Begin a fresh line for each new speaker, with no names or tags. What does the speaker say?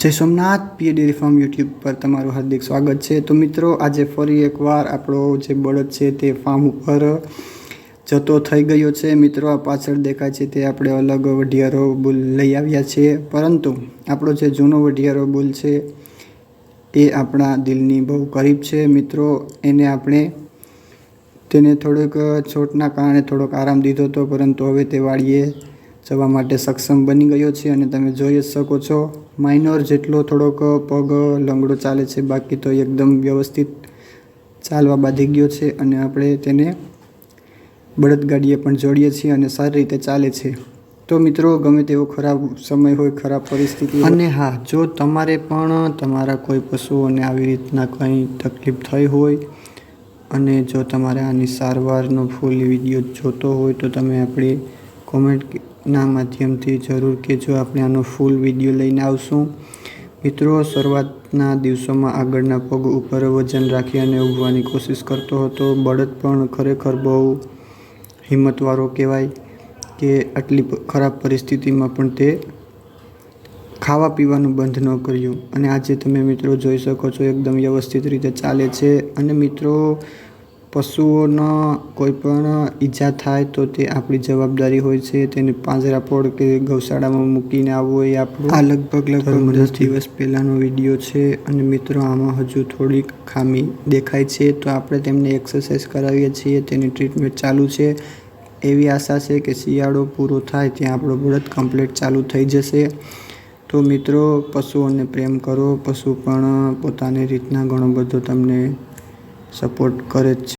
જય સોમનાથ પીએ dairy farm YouTube પર તમારું હાર્દિક સ્વાગત છે। તો મિત્રો આજે ફરી એકવાર આપણો જે બળદ છે તે ફાર્મ ઉપર જતો થઈ ગયો છે। મિત્રો આ પાછળ દેખાય છે તે આપણે અલગ વઢિયારો બુલ લઈ આવ્યા છીએ, પરંતુ આપણો જે જૂનો વઢિયારો બુલ છે એ આપણા દિલની બહુ કરીબ છે। મિત્રો તેને થોડુંક ચોટના કારણે થોડોક આરામ દીધો હતો, પરંતુ હવે તે વાડીએ જવા માટે સક્ષમ બની ગયો છે અને તમે જોઈ જ શકો છો માઇનોર જેટલો થોડોક પગ લંગડો ચાલે છે, બાકી તો એકદમ વ્યવસ્થિત ચાલવા બાંધી ગયો છે અને આપણે તેને બળદગાડીએ પણ જોડીએ છીએ અને સારી રીતે ચાલે છે। તો મિત્રો ગમે તેવો ખરાબ સમય હોય, ખરાબ પરિસ્થિતિ, અને હા, જો તમારે પણ તમારા કોઈ પશુઓને આવી રીતના કંઈ તકલીફ થઈ હોય અને જો તમારે આની સારવારનો ફૂલ વિડીયો જોતો હોય તો તમે આપણી કોમેન્ટના માધ્યમથી જરૂર કહેજો, આપણે આનો ફૂલ વિડીયો લઈને આવશું। મિત્રો શરૂઆતના દિવસોમાં આગળના પગ ઉપર વજન રાખી અને ઊભવાની કોશિશ કરતો હતો। બળદ પણ ખરેખર બહુ હિંમતવાળો કહેવાય કે આટલી ખરાબ પરિસ્થિતિમાં પણ તે ખાવા પીવાનું બંધ ન કર્યું અને આજે તમે મિત્રો જોઈ શકો છો એકદમ વ્યવસ્થિત રીતે ચાલે છે। અને મિત્રો પશુઓનો કોઈ પણ ઈજા થાય તો તે આપણી જવાબદારી હોય છે, તેને પાંજરાપોળ કે ગૌશાળામાં મૂકીને આવવો એ આપણું આ લગભગ 10 દિવસ પહેલાંનો વિડીયો છે અને મિત્રો આમાં હજુ થોડીક ખામી દેખાય છે, તો આપણે તેમને એક્સરસાઇઝ કરાવીએ છીએ, તેની ટ્રીટમેન્ટ ચાલુ છે। એવી આશા છે કે શિયાળો પૂરો થાય ત્યાં આપણો બળદ કમ્પ્લીટ ચાલુ થઈ જશે। તો મિત્રો પશુઓને પ્રેમ કરો, પશુ પણ પોતાની રીતના ઘણો બધો તમને સપોર્ટ કરે જ છે।